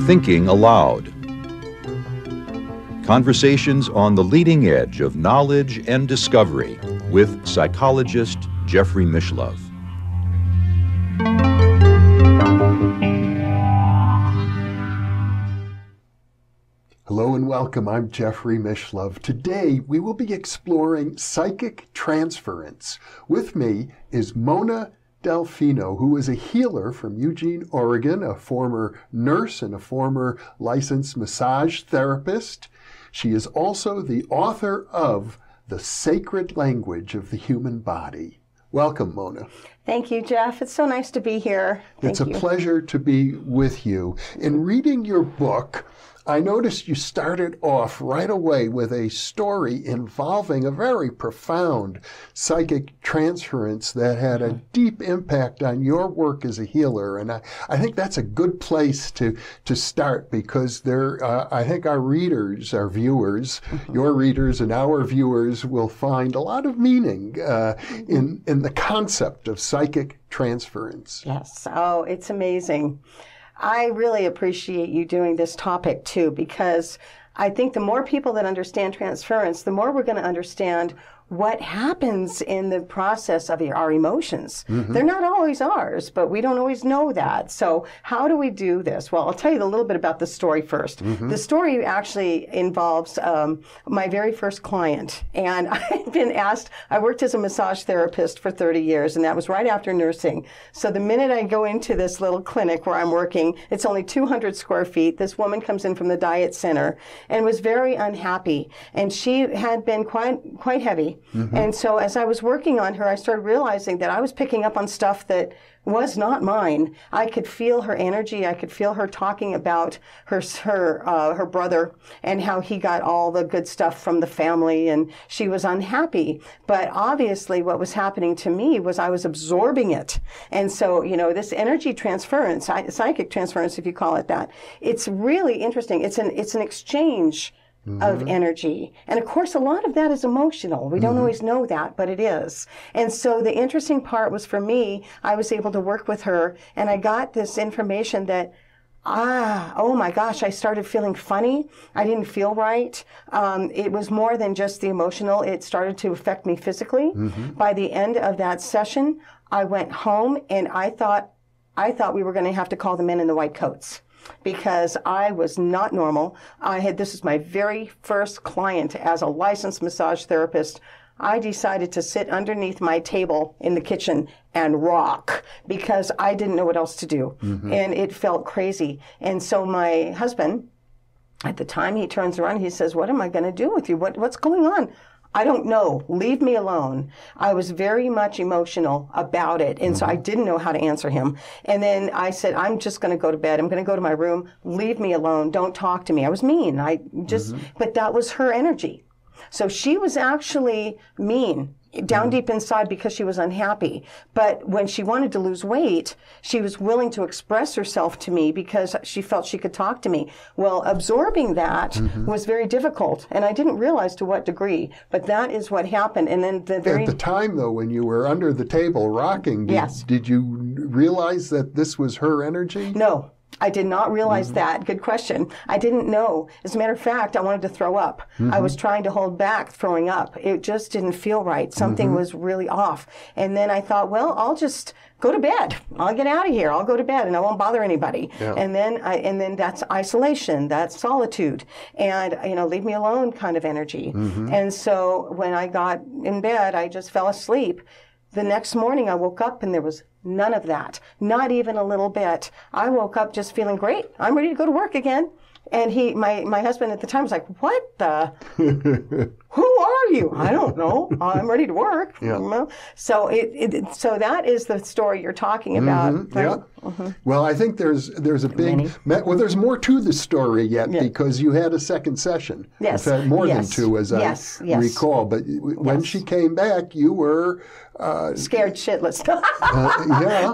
Thinking Aloud. Conversations on the leading edge of knowledge and discovery with psychologist Jeffrey Mishlove. Hello and welcome. I'm Jeffrey Mishlove. Today we will be exploring psychic transference. With me is Mona Delfino, who is a healer from Eugene, Oregon, a former nurse and a former licensed massage therapist. She is also the author of The Sacred Language of the Human Body. Welcome, Mona. Thank you, Jeff. It's so nice to be here. It's a pleasure to be with you. In reading your book, I noticed you started off right away with a story involving a very profound psychic transference that had a deep impact on your work as a healer. And I think that's a good place to start, because I think our readers, our viewers, your readers and our viewers will find a lot of meaning in the concept of psychic transference. Yes. Oh, it's amazing. I really appreciate you doing this topic too, because I think the more people that understand transference, the more we're going to understand what happens in the process of our emotions. They're not always ours, but we don't always know that. So how do we do this? Well, I'll tell you a little bit about the story first. The story actually involves my very first client. And I've been asked, I worked as a massage therapist for 30 years, and that was right after nursing. So the minute I go into this little clinic where I'm working, it's only 200 square feet. This woman comes in from the diet center and was very unhappy. And she had been quite heavy. And so as I was working on her, I started realizing that I was picking up on stuff that was not mine. I could feel her energy. I could feel her talking about her brother and how he got all the good stuff from the family, and she was unhappy. But obviously what was happening to me was I was absorbing it. And so, this energy transference, psychic transference, if you call it that, it's really interesting. It's an exchange of energy. And of course, a lot of that is emotional. We don't always know that, but it is. And so the interesting part was, for me, I was able to work with her, and I got this information that, oh my gosh, I started feeling funny. I didn't feel right. It was more than just the emotional. It started to affect me physically. By the end of that session, I went home, and I thought we were going to have to call the men in the white coats, because I was not normal. This is my very first client as a licensed massage therapist. I decided to sit underneath my table in the kitchen and rock, because I didn't know what else to do. And it felt crazy. And so my husband, at the time, he turns around, he says, "What am I going to do with you? What's going on?" "I don't know. Leave me alone." I was very much emotional about it, and so I didn't know how to answer him. And then I said, "I'm just going to go to bed. I'm going to go to my room. Leave me alone. Don't talk to me." I was mean. But that was her energy. So she was actually mean down deep inside because she was unhappy. But when she wanted to lose weight, she was willing to express herself to me because she felt she could talk to me. Well, absorbing that was very difficult, and I didn't realize to what degree, but that is what happened. And then at the time, though, when you were under the table rocking, did you realize that this was her energy? No. I did not realize that. Good question. I didn't know. As a matter of fact, I wanted to throw up. I was trying to hold back throwing up. It just didn't feel right. Something was really off. And then I thought, well, I'll just go to bed. I'll get out of here. I'll go to bed and I won't bother anybody. Yeah. And then that's isolation. That's solitude. And, leave me alone kind of energy. And so when I got in bed, I just fell asleep. The next morning I woke up and there was none of that, not even a little bit. I woke up just feeling great. I'm ready to go to work again. And my husband at the time was like, "What the? Who are you?" "I don't know. I'm ready to work." Yeah. So so that is the story you're talking about. Well, I think there's a big there's more to the story yet because you had a second session. Yes. In fact, more than two, as I recall. But when she came back, you were scared shitless.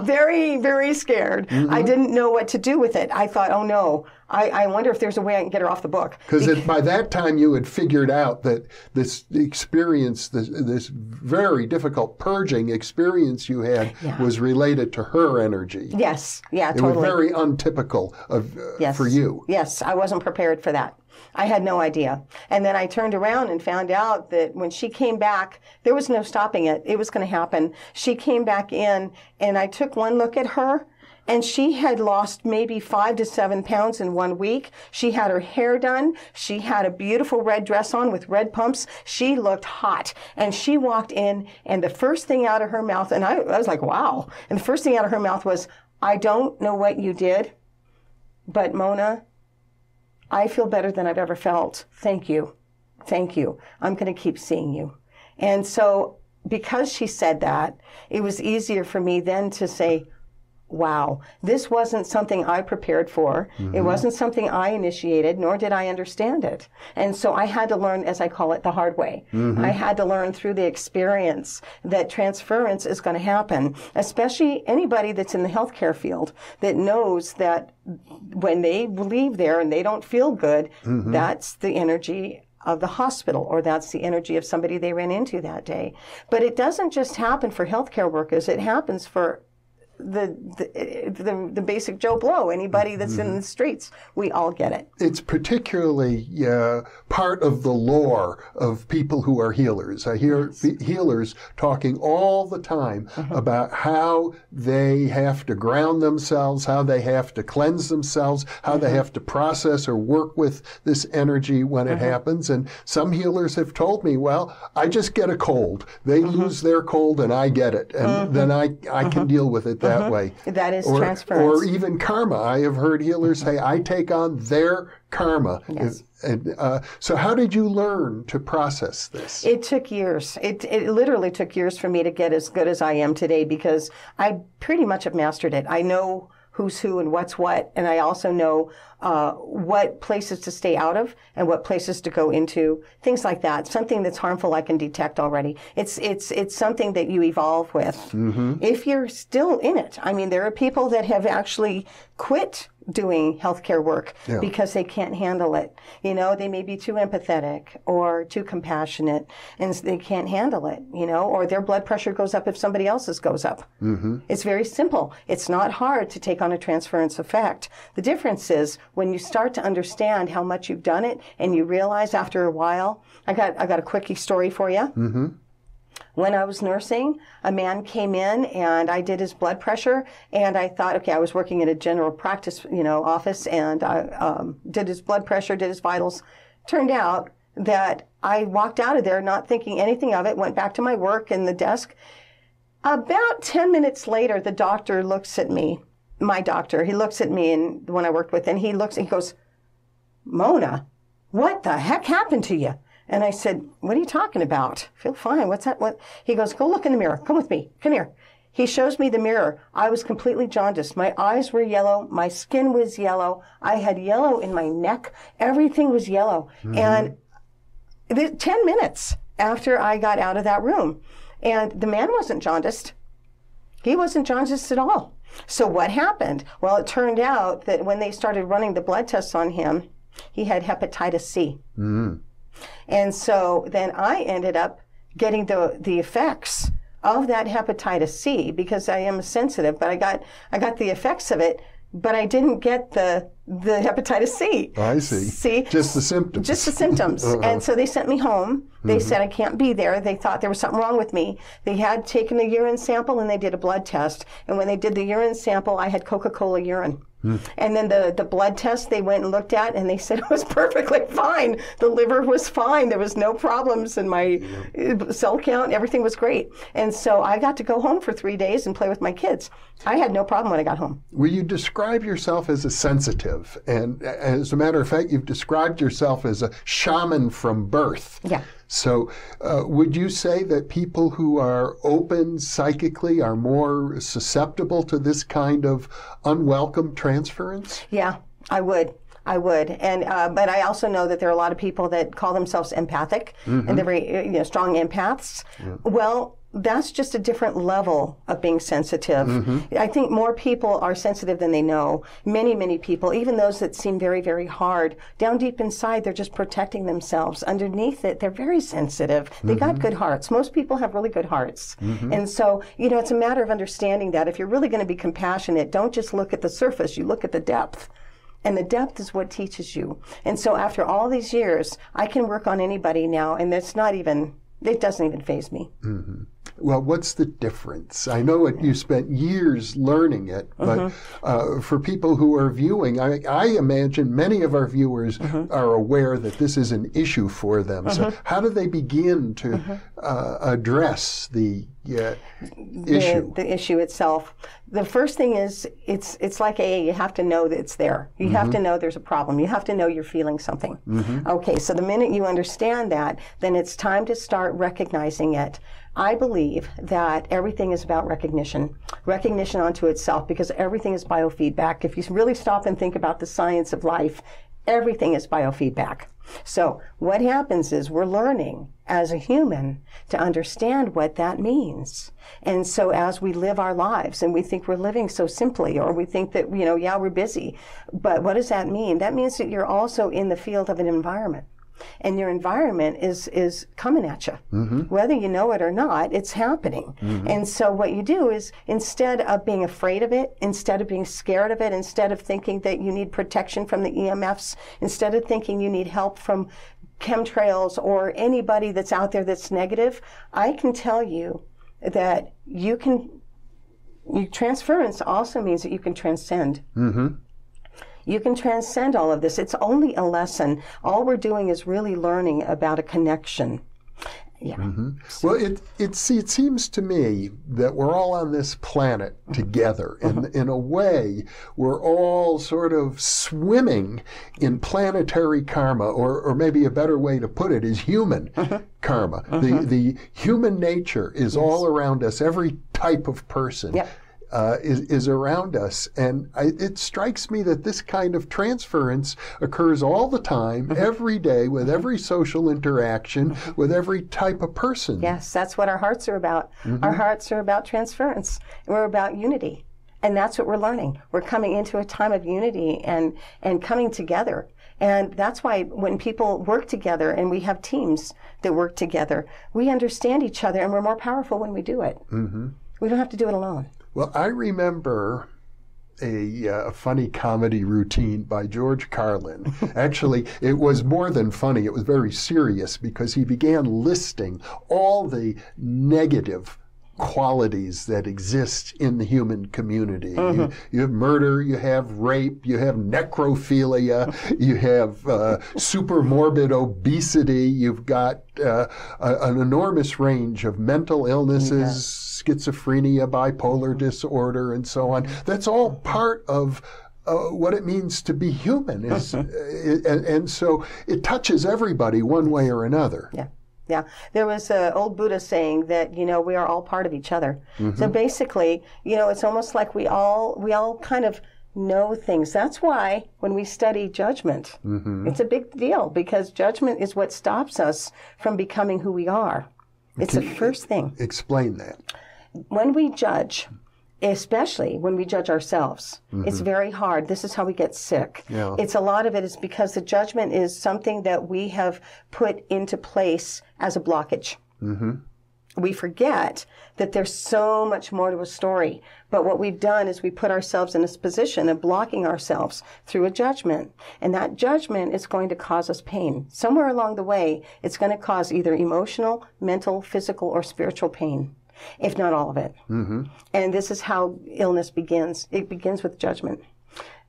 Very, very scared. I didn't know what to do with it. I thought, oh no, I wonder if there's a way I can get her off the book. Because by that time you had figured out that this experience, this very difficult purging experience you had was related to her energy. Yes, yeah, It totally. was very untypical for you. Yes, I wasn't prepared for that. I had no idea. And then I turned around and found out that when she came back, there was no stopping it. It was going to happen. She came back in, and I took one look at her, and she had lost maybe 5 to 7 pounds in 1 week. She had her hair done. She had a beautiful red dress on with red pumps. She looked hot. And she walked in, and the first thing out of her mouth, and I was like, wow. And the first thing out of her mouth was, I don't know what you did, but Mona, I feel better than I've ever felt. Thank you. Thank you. I'm going to keep seeing you. And so because she said that, it was easier for me then to say, wow, this wasn't something I prepared for. It wasn't something I initiated, nor did I understand it. And so I had to learn, as I call it, the hard way. I had to learn through the experience that transference is going to happen, especially anybody that's in the healthcare field that knows that when they leave there and they don't feel good, that's the energy of the hospital, or that's the energy of somebody they ran into that day. But it doesn't just happen for healthcare workers. It happens for the basic Joe Blow, anybody that's in the streets. We all get it. It's particularly part of the lore of people who are healers. I hear healers talking all the time about how they have to ground themselves, how they have to cleanse themselves, how they have to process or work with this energy when it happens. And some healers have told me, well, I just get a cold. They lose their cold and I get it. And then I can deal with it that way. That is transference. Or even karma. I have heard healers say, I take on their karma. Yes. And so how did you learn to process this? It took years. It literally took years for me to get as good as I am today, because I pretty much have mastered it. I know who's who and what's what, and I also know what places to stay out of and what places to go into, things like that. Something that's harmful I can detect already. It's something that you evolve with. If you're still in it. I mean, there are people that have actually quit doing healthcare work because they can't handle it. You know, they may be too empathetic or too compassionate, and they can't handle it, you know, or their blood pressure goes up if somebody else's goes up. It's very simple. It's not hard to take on a transference effect. The difference is when you start to understand how much you've done it, and you realize after a while. I got a quickie story for you. When I was nursing, a man came in and I did his blood pressure, and I thought, okay, I was working in a general practice, office, and I did his blood pressure, did his vitals. Turned out that I walked out of there not thinking anything of it, went back to my work in the desk. About 10 minutes later, the doctor looks at me, my doctor, he looks at me, and the one I worked with, and he goes, Mona, what the heck happened to you? And I said, what are you talking about? I feel fine. What's that? What? He goes, go look in the mirror. Come with me. Come here. He shows me the mirror. I was completely jaundiced. My eyes were yellow. My skin was yellow. I had yellow in my neck. Everything was yellow. And 10 minutes after I got out of that room, and the man wasn't jaundiced. He wasn't jaundiced at all. So what happened? Well, it turned out that when they started running the blood tests on him, he had hepatitis C. And so then I ended up getting the effects of that hepatitis C, because I am sensitive, but I got the effects of it, but I didn't get the hepatitis C. I see. See? Just the symptoms. Just the symptoms. And so they sent me home. They said I can't be there. They thought there was something wrong with me. They had taken a urine sample and they did a blood test. And when they did the urine sample, I had Coca-Cola urine. And then the blood test they went and looked at, and they said it was perfectly fine. The liver was fine. There was no problems in my cell count. Everything was great. And so I got to go home for 3 days and play with my kids. I had no problem when I got home. Well, you describe yourself as a sensitive. And as a matter of fact, you've described yourself as a shaman from birth. Yeah. So would you say that people who are open psychically are more susceptible to this kind of unwelcome transference? Yeah, I would. And but I also know that there are a lot of people that call themselves empathic, and they're very strong empaths. Well, that's just a different level of being sensitive. I think more people are sensitive than they know. Many, many people, even those that seem very, very hard, down deep inside, they're just protecting themselves. Underneath it, they're very sensitive. They got good hearts. Most people have really good hearts. And so, you know, it's a matter of understanding that. If you're really going to be compassionate, don't just look at the surface, you look at the depth. And the depth is what teaches you. And so after all these years, I can work on anybody now, and it doesn't even faze me. Well, what's the difference? I know you spent years learning it, but for people who are viewing, I imagine many of our viewers are aware that this is an issue for them. So how do they begin to address the issue? The issue itself. The first thing is, it's like AA. You have to know that it's there. You have to know there's a problem. You have to know you're feeling something. Okay, so the minute you understand that, then it's time to start recognizing it. I believe that everything is about recognition onto itself, because everything is biofeedback. If you really stop and think about the science of life, everything is biofeedback. So what happens is we're learning as a human to understand what that means. And so as we live our lives and we think we're living so simply, or we think that, you know, yeah, we're busy, but what does that mean? That means that you're also in the field of an environment. And your environment is coming at you. Whether you know it or not, it's happening. And so what you do is, instead of being afraid of it, instead of being scared of it, instead of thinking that you need protection from the EMFs, instead of thinking you need help from chemtrails or anybody that's out there that's negative, I can tell you that transference also means that you can transcend. You can transcend all of this. It's only a lesson. All we're doing is really learning about a connection. Yeah. Well, it seems to me that we're all on this planet together. In a way, we're all sort of swimming in planetary karma, or maybe a better way to put it is human karma. The human nature is all around us. Every type of person is around us. And it strikes me that this kind of transference occurs all the time, every day, with every social interaction, with every type of person. Yes, that's what our hearts are about. Our hearts are about transference. We're about unity. And that's what we're learning. We're coming into a time of unity and coming together. And that's why when people work together and we have teams that work together, we understand each other, and we're more powerful when we do it. We don't have to do it alone. Well, I remember a funny comedy routine by George Carlin. Actually, it was more than funny. It was very serious, because he began listing all the negative qualities that exist in the human community. You have murder, you have rape, you have necrophilia, you have super morbid obesity, you've got an enormous range of mental illnesses, schizophrenia, bipolar disorder, and so on. That's all part of what it means to be human. And so it touches everybody one way or another. Yeah, there was an old Buddha saying that, you know, we are all part of each other. So basically, you know, it's almost like we all kind of know things. That's why when we study judgment, it's a big deal, because judgment is what stops us from becoming who we are. It's the first thing. Explain that. When we judge, especially when we judge ourselves, it's very hard. This is how we get sick. It's a lot of it is because the judgment is something that we have put into place as a blockage. We forget that there's so much more to a story. But what we've done is we put ourselves in this position of blocking ourselves through a judgment. And that judgment is going to cause us pain. Somewhere along the way, it's going to cause either emotional, mental, physical, or spiritual pain, if not all of it. And this is how illness begins. It begins with judgment.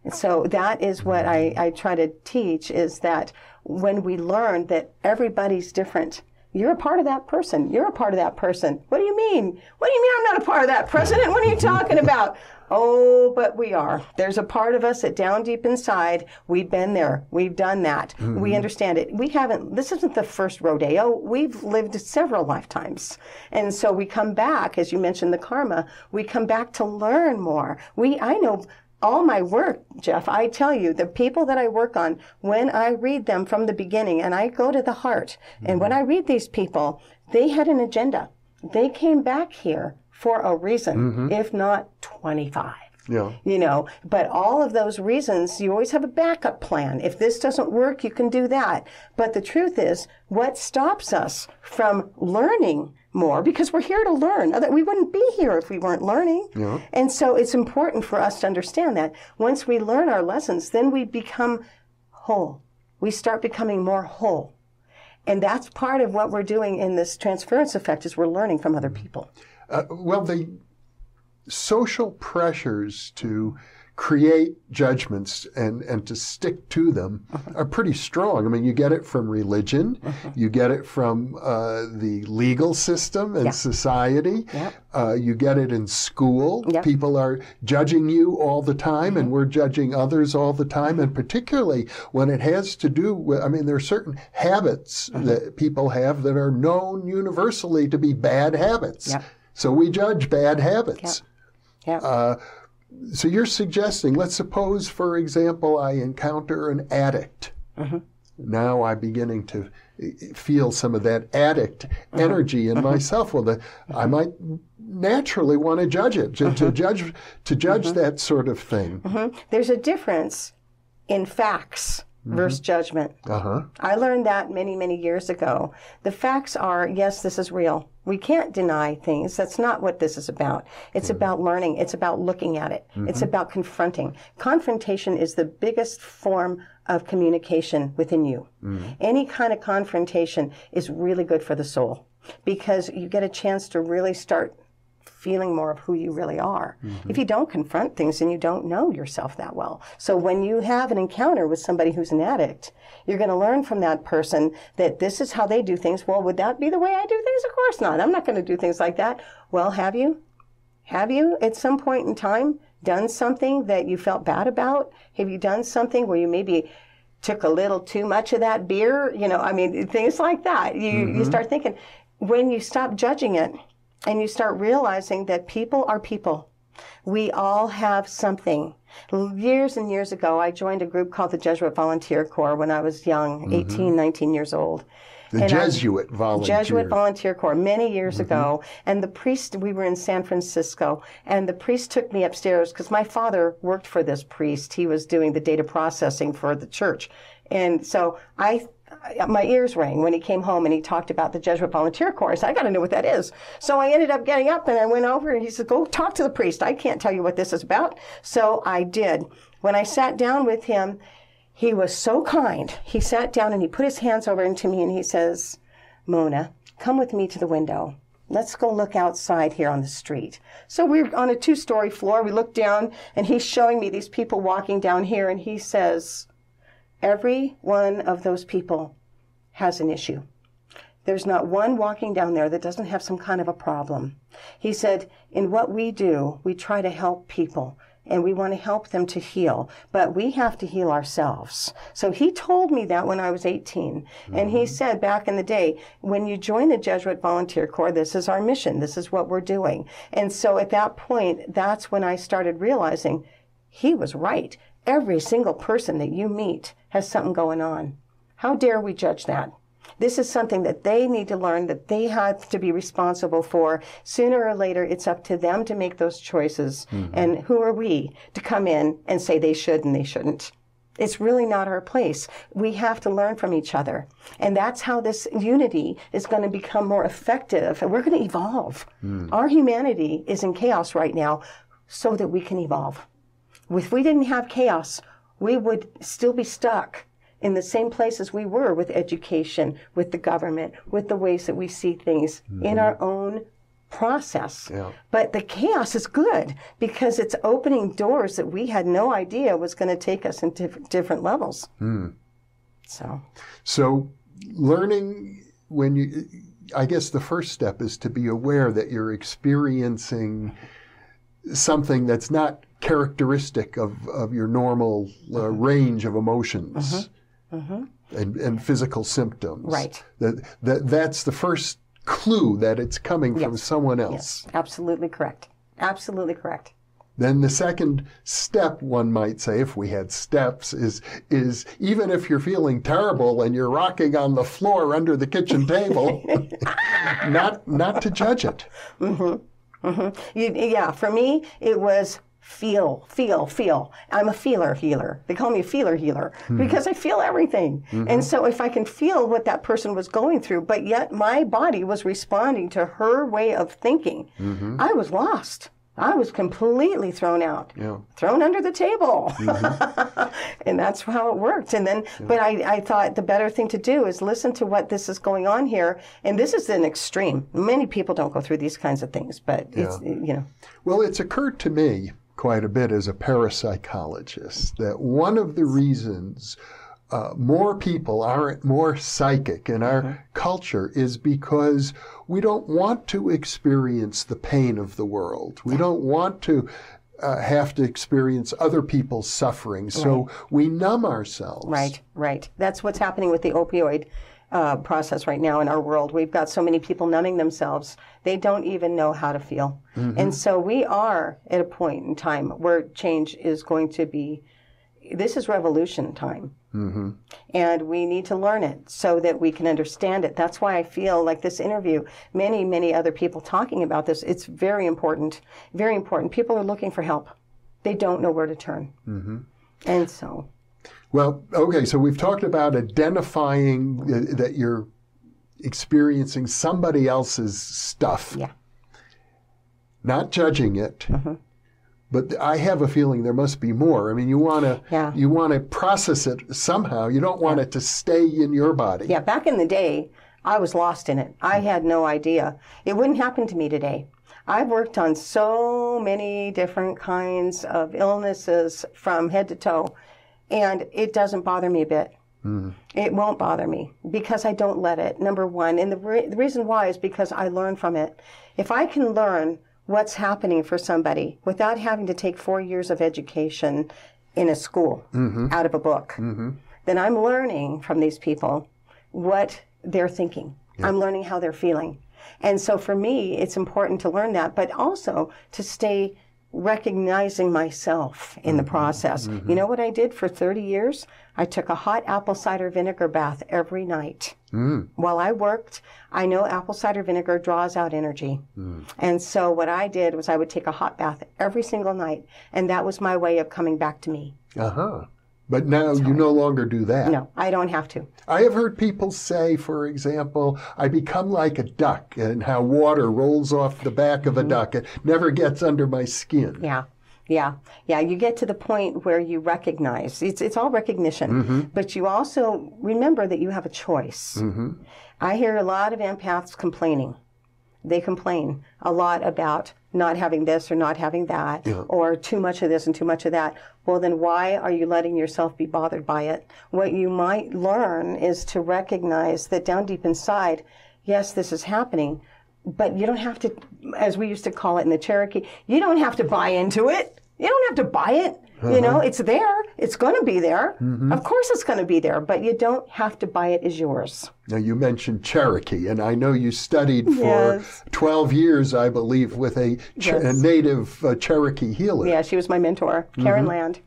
And so that is what I try to teach, is that when we learn that everybody's different, you're a part of that person. You're a part of that person. What do you mean? What do you mean I'm not a part of that president? What are you talking about? Oh, but we are. There's a part of us that down deep inside, we've been there. We've done that. We understand it. This isn't the first rodeo. We've lived several lifetimes. And so we come back, as you mentioned, the karma, we come back to learn more. I know all my work, Jeff, I tell you, the people that I work on, when I read them from the beginning, and I go to the heart, and when I read these people, they had an agenda. They came back here for a reason, if not 25. Yeah. You know, but all of those reasons, you always have a backup plan. If this doesn't work, you can do that. But the truth is, what stops us from learning more, because we're here to learn. We wouldn't be here if we weren't learning. Yeah. And so it's important for us to understand that once we learn our lessons, then we become whole. We start becoming more whole. And that's part of what we're doing in this transference effect, is we're learning from other people. Well, the social pressures to create judgments and to stick to them are pretty strong. I mean, you get it from religion, you get it from the legal system and society, you get it in school. People are judging you all the time, and we're judging others all the time, and particularly when it has to do with, I mean, there are certain habits that people have that are known universally to be bad habits. So we judge bad habits. So you're suggesting, let's suppose, for example, I encounter an addict. Now I'm beginning to feel some of that addict energy in myself. Well, I might naturally want to judge it, to judge that sort of thing. There's a difference in facts versus judgment. I learned that many, many years ago. The facts are, yes, this is real. We can't deny things. That's not what this is about. It's about learning. It's about looking at it. It's about confronting. Confrontation is the biggest form of communication within you. Any kind of confrontation is really good for the soul, because you get a chance to really start feeling more of who you really are. If you don't confront things, then you don't know yourself that well. So when you have an encounter with somebody who's an addict, you're going to learn from that person that this is how they do things. Well, would that be the way I do things? Of course not. I'm not going to do things like that. Well, have you? Have you at some point in time done something that you felt bad about? Have you done something where you maybe took a little too much of that beer? You know, I mean, things like that. You start thinking, when you stop judging it, and you start realizing that people are people. We all have something. Years and years ago, I joined a group called the Jesuit Volunteer Corps when I was young, 18, 19 years old. The Jesuit Volunteer Corps, many years ago. And the priest, we were in San Francisco, and the priest took me upstairs because my father worked for this priest. He was doing the data processing for the church. And so my ears rang when he came home and he talked about the Jesuit Volunteer Corps. I said, I got to know what that is. So I ended up getting up and I went over and he said, go talk to the priest. I can't tell you what this is about. So I did. When I sat down with him, he was so kind. He sat down and he put his hands over into me and he says, Mona, come with me to the window. Let's go look outside here on the street. So we're on a 2-story floor. We look down and he's showing me these people walking down here and he says, every one of those people has an issue. There's not one walking down there that doesn't have some kind of a problem. He said, in what we do, we try to help people, and we want to help them to heal, but we have to heal ourselves. So he told me that when I was 18. And he said back in the day, when you join the Jesuit Volunteer Corps, this is our mission. This is what we're doing. And so at that point, that's when I started realizing he was right. Every single person that you meet has something going on. How dare we judge that? This is something that they need to learn, that they have to be responsible for. Sooner or later, it's up to them to make those choices. And who are we to come in and say they should and they shouldn't? It's really not our place. We have to learn from each other. And that's how this unity is going to become more effective. And we're going to evolve. Our humanity is in chaos right now so that we can evolve. If we didn't have chaos, we would still be stuck in the same places we were with education, with the government, with the ways that we see things in our own process. But the chaos is good because it's opening doors that we had no idea was going to take us into different levels. So learning, I guess the first step is to be aware that you're experiencing something that's not characteristic of your normal range of emotions and physical symptoms. Right. That's the first clue that it's coming from someone else. Yes, absolutely correct. Absolutely correct. Then the second step, one might say, if we had steps, is even if you're feeling terrible and you're rocking on the floor under the kitchen table, not to judge it. Yeah, for me, it was feel. I'm a feeler healer. They call me a feeler healer because I feel everything. And so if I can feel what that person was going through, but yet my body was responding to her way of thinking, I was lost. I was completely thrown out, thrown under the table. And that's how it worked. And then, but I thought the better thing to do is listen to what this is going on here. And this is an extreme. Many people don't go through these kinds of things, but it's, you know. Well, it's occurred to me quite a bit as a parapsychologist that one of the reasons more people aren't more psychic in our culture is because we don't want to experience the pain of the world. We don't want to have to experience other people's suffering. So we numb ourselves. Right. That's what's happening with the opioid process right now in our world. We've got so many people numbing themselves. They don't even know how to feel. And so we are at a point in time where change is going to be, this is revolution time. And we need to learn it so that we can understand it. That's why I feel like this interview, many other people talking about this, it's very important. Very important. People are looking for help. They don't know where to turn. And so... Well, okay, so we've talked about identifying that you're experiencing somebody else's stuff. Not judging it. But I have a feeling there must be more. I mean, you want to process it somehow. You don't want it to stay in your body. Yeah, back in the day, I was lost in it. I had no idea. It wouldn't happen to me today. I've worked on so many different kinds of illnesses from head to toe, and it doesn't bother me a bit. It won't bother me because I don't let it, number one. And the reason why is because I learn from it. If I can learn what's happening for somebody without having to take 4 years of education in a school out of a book, then I'm learning from these people what they're thinking. I'm learning how they're feeling. And so for me, it's important to learn that, but also to stay recognizing myself in the process. You know what I did for 30 years? I took a hot apple cider vinegar bath every night. While I worked, I know apple cider vinegar draws out energy. And so what I did was I would take a hot bath every single night, and that was my way of coming back to me. But now you no longer do that. No, I don't have to. I have heard people say, for example, I become like a duck, and how water rolls off the back of a duck. It never gets under my skin. Yeah. You get to the point where you recognize. It's all recognition. But you also remember that you have a choice. I hear a lot of empaths complaining. They complain a lot about not having this or not having that, or too much of this and too much of that. Well, then why are you letting yourself be bothered by it? What you might learn is to recognize that down deep inside, yes, this is happening, but you don't have to, as we used to call it in the Cherokee, you don't have to buy into it. You don't have to buy it. You know, it's there. It's going to be there. Of course it's going to be there, but you don't have to buy it as yours. Now, you mentioned Cherokee, and I know you studied for 12 years, I believe, with a native Cherokee healer. Yeah, she was my mentor, Karen Land.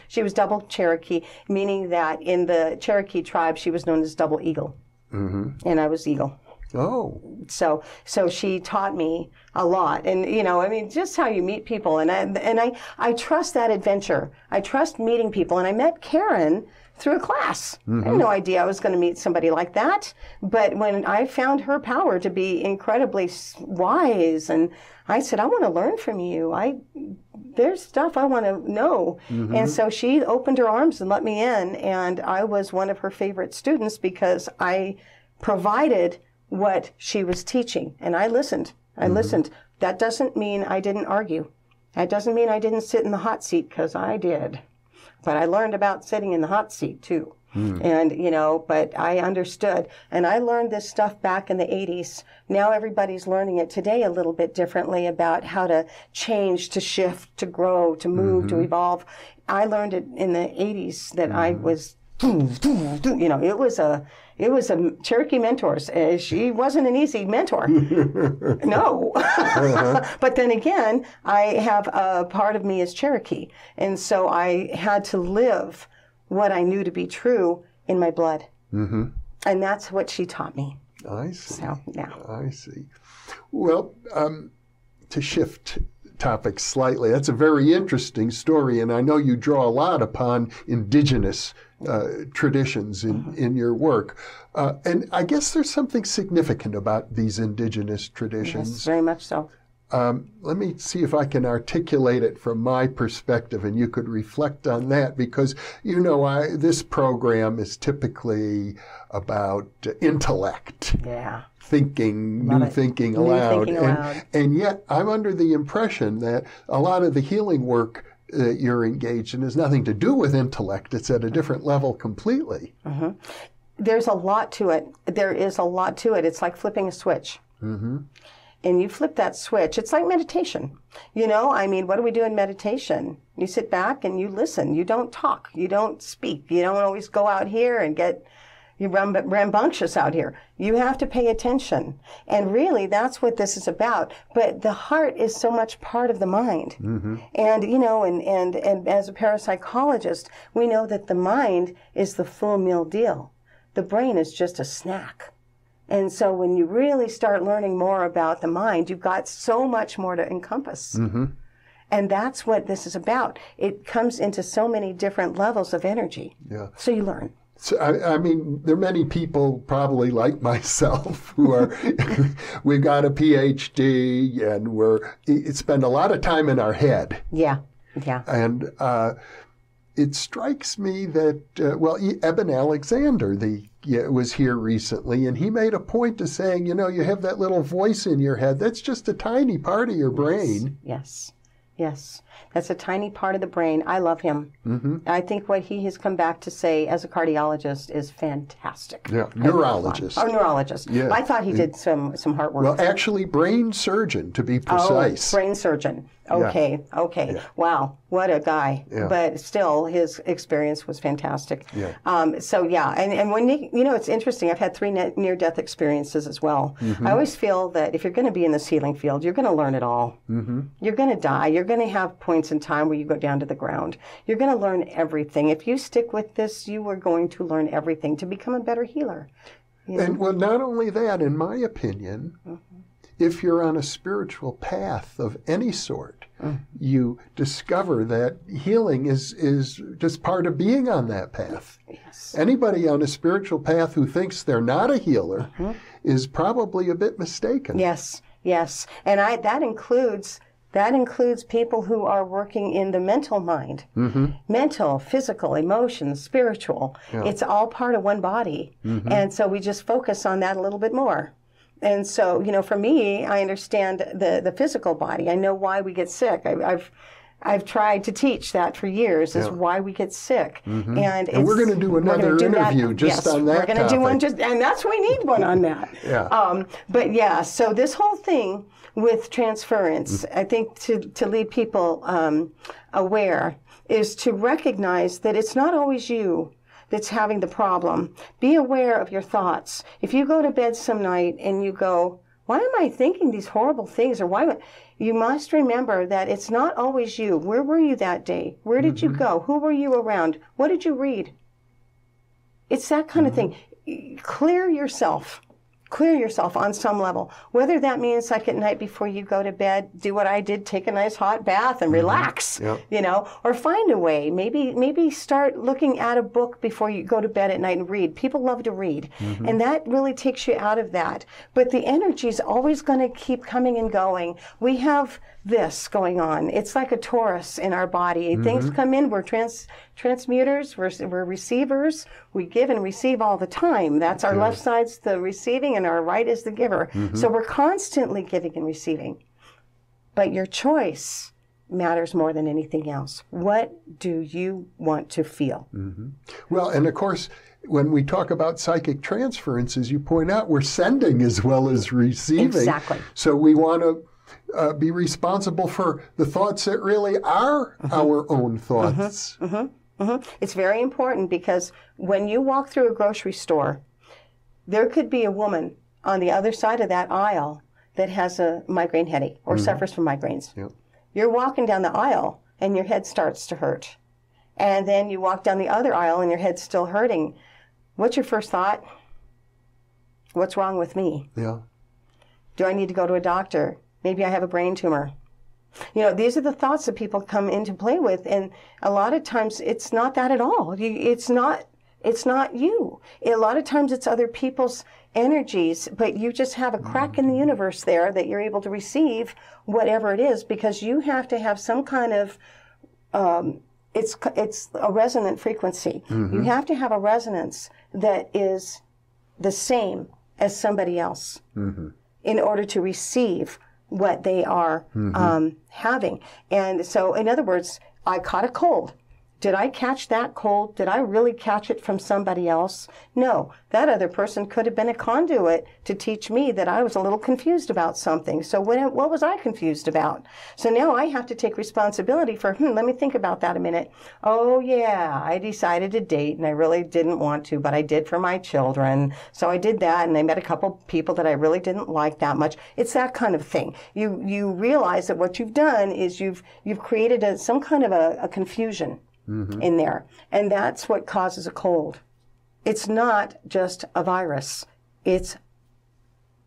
She was double Cherokee, meaning that in the Cherokee tribe, she was known as Double Eagle, and I was Eagle. So she taught me a lot, and you know, I mean, just how you meet people, and I trust that adventure. I trust meeting people, and I met Karen through a class. I had no idea I was going to meet somebody like that, but when I found her power to be incredibly wise, and I said, I want to learn from you. There's stuff I want to know, and so she opened her arms and let me in, and I was one of her favorite students because I provided what she was teaching, and I listened. That doesn't mean I didn't argue. That doesn't mean I didn't sit in the hot seat, because I did. But I learned about sitting in the hot seat too. And, you know, but I understood. And I learned this stuff back in the 80s. Now everybody's learning it today a little bit differently about how to change, to shift, to grow, to move, to evolve. I learned it in the 80s that I was You know, it was a Cherokee mentor. She wasn't an easy mentor. No. But then again, I have a part of me is Cherokee. And so I had to live what I knew to be true in my blood. Mm-hmm. And that's what she taught me. I see. So, yeah. I see. Well, to shift topics slightly, that's a very interesting story, and I know you draw a lot upon indigenous traditions in your work. And I guess there's something significant about these indigenous traditions. Yes, very much so. Let me see if I can articulate it from my perspective, and you could reflect on that, because, you know, this program is typically about intellect. Yeah. Thinking, new thinking aloud. And yet I'm under the impression that a lot of the healing work that you're engaged in has nothing to do with intellect. It's at a different level completely. Mm-hmm. There's a lot to it. There is a lot to it. It's like flipping a switch. Mm-hmm. And you flip that switch. It's like meditation. You know, I mean, what do we do in meditation? You sit back and you listen. You don't talk. You don't speak. You don't always go out here and get rambunctious out here. You have to pay attention. And really, that's what this is about. But the heart is so much part of the mind. Mm-hmm. And, you know, and as a parapsychologist, we know that the mind is the full meal deal. The brain is just a snack. And so when you really start learning more about the mind, you've got so much more to encompass. Mm-hmm. And that's what this is about. It comes into so many different levels of energy. Yeah. So you learn. So, I mean, there are many people probably like myself who are, we've got a PhD and spend a lot of time in our head. Yeah, yeah. And it strikes me that, Eben Alexander was here recently, and he made a point of saying, you know, you have that little voice in your head. That's just a tiny part of your brain. Yes. Yes, that's a tiny part of the brain. I love him. Mm-hmm. I think what he has come back to say as a cardiologist is fantastic. Yeah, neurologist. Oh, neurologist. Yeah. I thought he did some heart work. Well, actually, brain surgeon, to be precise. Oh, brain surgeon. Okay, yeah. Okay. Yeah. Wow, what a guy. Yeah. But still, his experience was fantastic. Yeah. And when you know, it's interesting. I've had 3 near-death experiences as well. Mm-hmm. I always feel that if you're going to be in this healing field, you're going to learn it all. Mm-hmm. You're going to die. You're going to have points in time where you go down to the ground. You're going to learn everything. If you stick with this, you are going to learn everything to become a better healer. You know? And well, not only that, in my opinion, if you're on a spiritual path of any sort, you discover that healing is just part of being on that path. Yes. Anybody on a spiritual path who thinks they're not a healer is probably a bit mistaken. Yes, yes. And that includes people who are working in the mental mind. Mm-hmm. Mental, physical, emotions, spiritual. Yeah. It's all part of one body. Mm-hmm. And so we just focus on that a little bit more. And so, you know, for me, I understand the physical body. I know why we get sick. I've tried to teach that for years, is why we get sick. Mm-hmm. And we're going to do another interview on that we're going to do one and that's we need one on that. Yeah. So this whole thing with transference, I think to leave people aware, is to recognize that it's not always you that's having the problem. Be aware of your thoughts. If you go to bed some night and you go, why am I thinking these horrible things? Or you must remember that it's not always you. Where were you that day? Where did you go? Who were you around? What did you read? It's that kind of thing. Clear yourself on some level. Whether that means like at night before you go to bed, do what I did, take a nice hot bath and relax, you know, or find a way. Maybe start looking at a book before you go to bed at night and read. People love to read. Mm-hmm. And that really takes you out of that. But the energy is always going to keep coming and going. We have this going on. It's like a torus in our body. Things come in. We're transmuters. We're receivers. We give and receive all the time. That's our left side's the receiving and our right is the giver. So we're constantly giving and receiving. But your choice matters more than anything else. What do you want to feel? Well, and of course, when we talk about psychic transference, as you point out, we're sending as well as receiving. Exactly. So we want to be responsible for the thoughts that really are our own thoughts. It's very important because when you walk through a grocery store, there could be a woman on the other side of that aisle that has a migraine headache or suffers from migraines. Yep. You're walking down the aisle and your head starts to hurt. And then you walk down the other aisle and your head's still hurting. What's your first thought? What's wrong with me? Yeah. Do I need to go to a doctor? Maybe I have a brain tumor. You know, these are the thoughts that people come into play with, and a lot of times it's not that at all. It's not you. A lot of times it's other people's energies, but you just have a crack in the universe there that you're able to receive whatever it is, because you have to have some kind of it's a resonant frequency. You have to have a resonance that is the same as somebody else in order to receive what they are having. And so, in other words, I caught a cold. Did I catch that cold? Did I really catch it from somebody else? No. That other person could have been a conduit to teach me that I was a little confused about something. So what was I confused about? So now I have to take responsibility for, let me think about that a minute. Oh, yeah, I decided to date, and I really didn't want to, but I did for my children. So I did that, and I met a couple people that I really didn't like that much. It's that kind of thing. You realize that what you've done is you've created some kind of a confusion in there. And that's what causes a cold. It's not just a virus. It's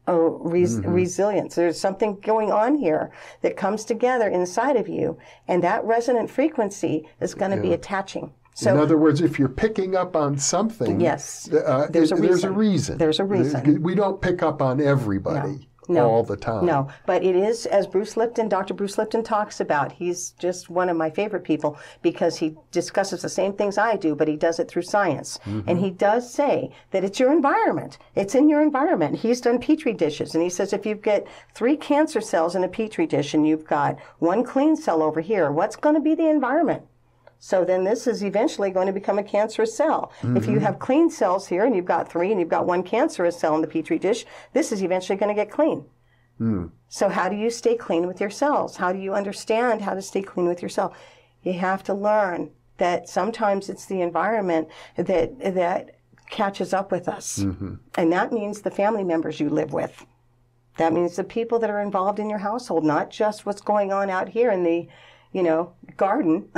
a resilience. There's something going on here that comes together inside of you, and that resonant frequency is going to be attaching. So, in other words, if you're picking up on something, yes, there's a reason. There's a reason. We don't pick up on everybody. No, all the time. No, but it is, as Dr. Bruce Lipton talks about, he's just one of my favorite people because he discusses the same things I do, but he does it through science. And he does say that it's your environment. It's in your environment. He's done Petri dishes, and he says if you get 3 cancer cells in a Petri dish and you've got 1 clean cell over here, what's going to be the environment? So then this is eventually going to become a cancerous cell. If you have clean cells here and you've got 3 and you've got 1 cancerous cell in the Petri dish, this is eventually going to get clean. So how do you stay clean with your cells? How do you understand how to stay clean with yourself? You have to learn that sometimes it's the environment that catches up with us. And that means the family members you live with. That means the people that are involved in your household, not just what's going on out here in the garden.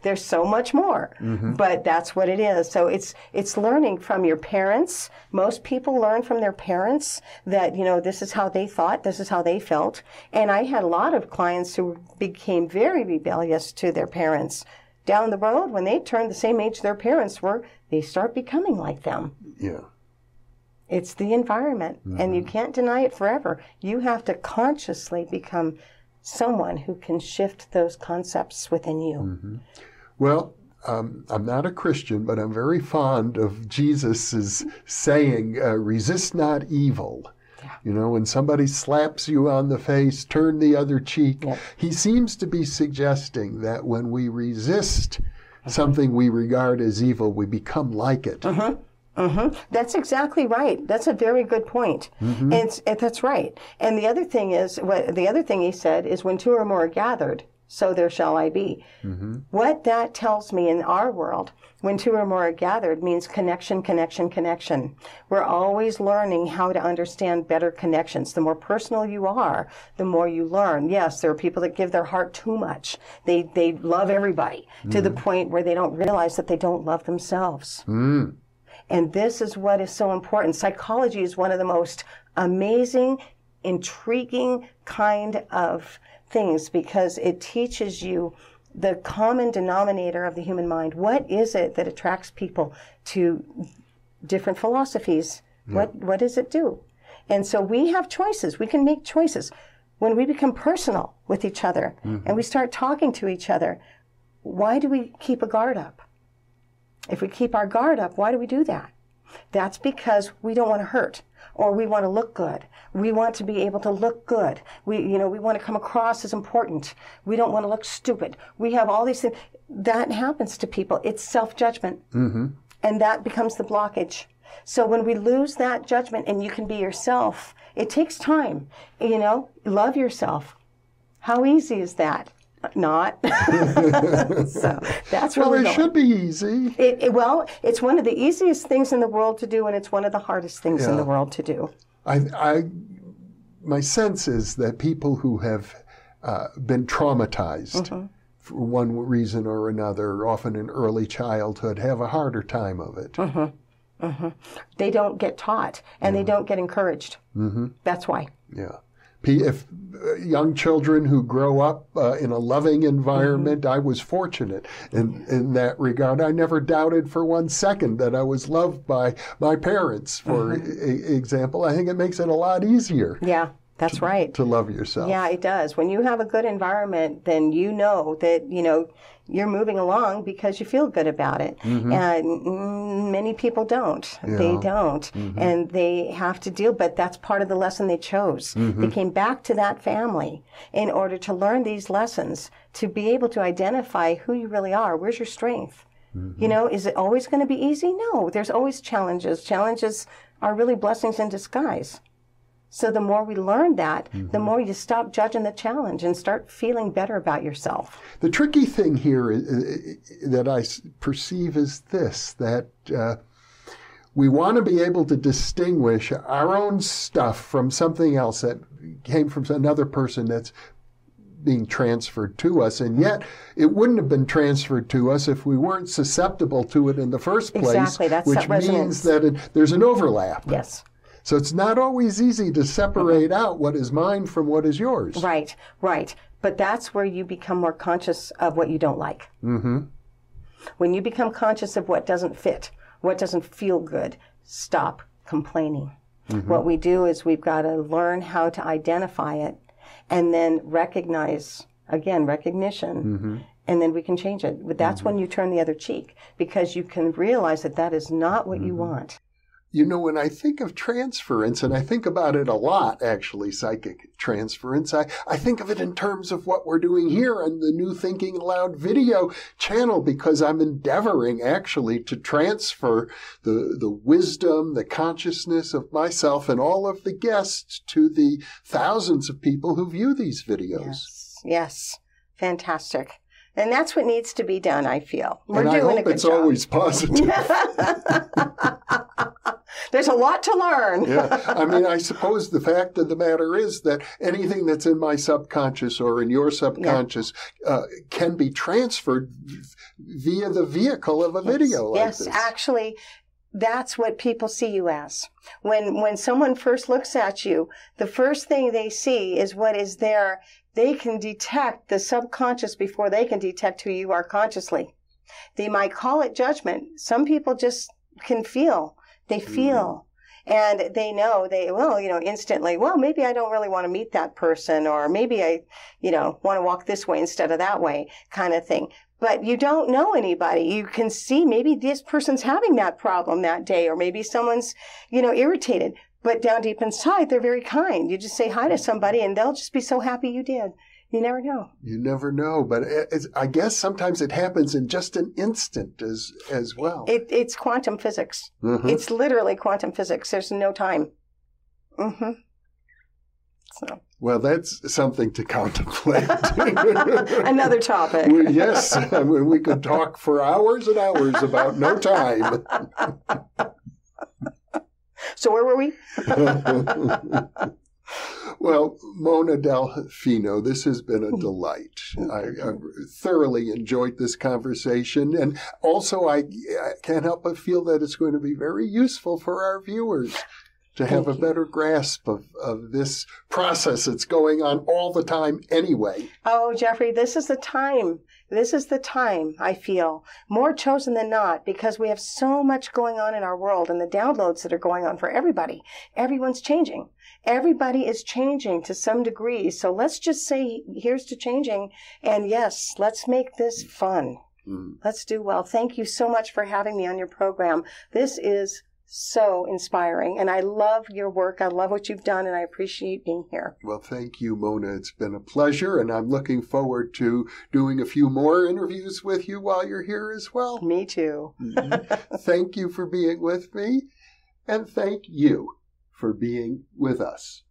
There's so much more, but that's what it is. So it's learning from your parents. Most people learn from their parents that, this is how they thought, this is how they felt. And I had a lot of clients who became very rebellious to their parents. Down the road, when they turned the same age their parents were, they start becoming like them. Yeah. It's the environment, and you can't deny it forever. You have to consciously become someone who can shift those concepts within you. Well, I'm not a Christian, but I'm very fond of Jesus's saying, resist not evil. Yeah. When somebody slaps you on the face, turn the other cheek. Yeah. He seems to be suggesting that when we resist something we regard as evil, we become like it. That's exactly right. That's a very good point. That's right. And the other thing is, the other thing he said is, when 2 or more are gathered, so there shall I be. What that tells me in our world, when 2 or more are gathered, means connection, connection, connection. We're always learning how to understand better connections. The more personal you are, the more you learn. Yes, there are people that give their heart too much. They love everybody to the point where they don't realize that they don't love themselves. And this is what is so important. Psychology is one of the most amazing, intriguing kind of things because it teaches you the common denominator of the human mind. What is it that attracts people to different philosophies? What does it do? And so we have choices. We can make choices. When we become personal with each other and we start talking to each other, why do we keep a guard up? If we keep our guard up, why do we do that? That's because we don't want to hurt, or we want to look good. We want to be able to look good. We want to come across as important. We don't want to look stupid. We have all these things. That happens to people. It's self-judgment. And that becomes the blockage. So when we lose that judgment and you can be yourself, it takes time. Love yourself. How easy is that? Not. So that's where Well, it should be easy. Well, it's one of the easiest things in the world to do, and it's one of the hardest things in the world to do. My sense is that people who have been traumatized for one reason or another, often in early childhood, have a harder time of it. They don't get taught, and they don't get encouraged. That's why. Yeah. If young children who grow up in a loving environment, I was fortunate in that regard. I never doubted for 1 second that I was loved by my parents, for example. I think it makes it a lot easier. Yeah, that's right. To love yourself. Yeah, it does. When you have a good environment, then you know that, you're moving along because you feel good about it. And many people don't. Yeah. They don't. And they have to deal, but that's part of the lesson they chose. They came back to that family in order to learn these lessons, to be able to identify who you really are. Where's your strength? Is it always going to be easy? No, there's always challenges. Challenges are really blessings in disguise. So the more we learn that, the more you stop judging the challenge and start feeling better about yourself. The tricky thing here that I perceive is this, that we want to be able to distinguish our own stuff from something else that came from another person that's being transferred to us, and yet it wouldn't have been transferred to us if we weren't susceptible to it in the first place. Exactly, that's which means that there's an overlap. Yes. So it's not always easy to separate out what is mine from what is yours. Right, right. But that's where you become more conscious of what you don't like. When you become conscious of what doesn't fit, what doesn't feel good, stop complaining. What we do is we've got to learn how to identify it and then recognize, again, recognition, and then we can change it. But that's when you turn the other cheek, because you can realize that that is not what you want. When I think of transference, and I think about it a lot, actually, psychic transference, I think of it in terms of what we're doing here on the New Thinking Aloud video channel, because I'm endeavoring actually to transfer the wisdom, the consciousness of myself and all of the guests to the thousands of people who view these videos. Yes. Fantastic. And that's what needs to be done, I feel. We're doing a good job. I hope it's always positive. There's a lot to learn. Yeah. I mean, I suppose the fact of the matter is that anything that's in my subconscious or in your subconscious can be transferred via the vehicle of a video like this. Yes, actually, that's what people see you as. When someone first looks at you, the first thing they see is what is there. They can detect the subconscious before they can detect who you are consciously. They might call it judgment. Some people just can feel. They feel. And they know, instantly, maybe I don't really want to meet that person, or maybe I, want to walk this way instead of that way, kind of thing. But you don't know anybody. You can see maybe this person's having that problem that day, or maybe someone's, irritated. But down deep inside, they're very kind. You just say hi to somebody and they'll just be so happy you did. You never know. You never know. But I guess sometimes it happens in just an instant as well. It's quantum physics. It's literally quantum physics. There's no time. So. Well, that's something to contemplate. Another topic. Yes. I mean, we could talk for hours and hours about no time. So where were we? Well, Mona Delfino, this has been a delight. I thoroughly enjoyed this conversation. And also, I can't help but feel that it's going to be very useful for our viewers to have a better grasp of this process that's going on all the time anyway. Oh, Jeffrey, this is the time. This is the time, I feel, more chosen than not, because we have so much going on in our world and the downloads that are going on for everybody. Everyone's changing. Everybody is changing to some degree. So let's just say, here's to changing. And yes, let's make this fun. Let's do well. Thank you so much for having me on your program. This is so inspiring, and I love your work. I love what you've done, and I appreciate being here. Well, thank you, Mona. It's been a pleasure, and I'm looking forward to doing a few more interviews with you while you're here as well. Me too. Thank you for being with me, and thank you for being with us.